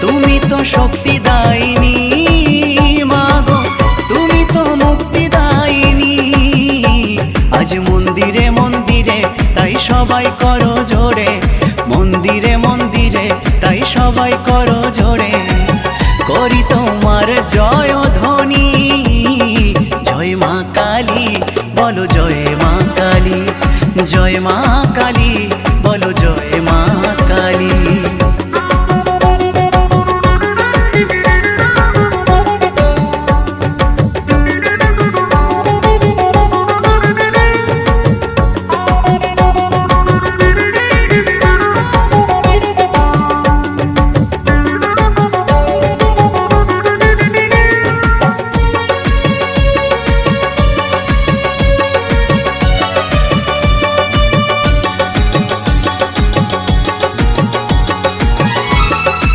তুমি তো শক্তি দাইনি মাগো, তুমি তো মুক্তি দাইনি। আজ মন্দিরে মন্দিরে তাই সবাই করো জোরে, মন্দিরে মন্দিরে তাই সবাই করো জোরে। করি তোমার জয় ধ্বনি, জয় মা কালী, বলো জয় মা কালী, জয় মা কালী,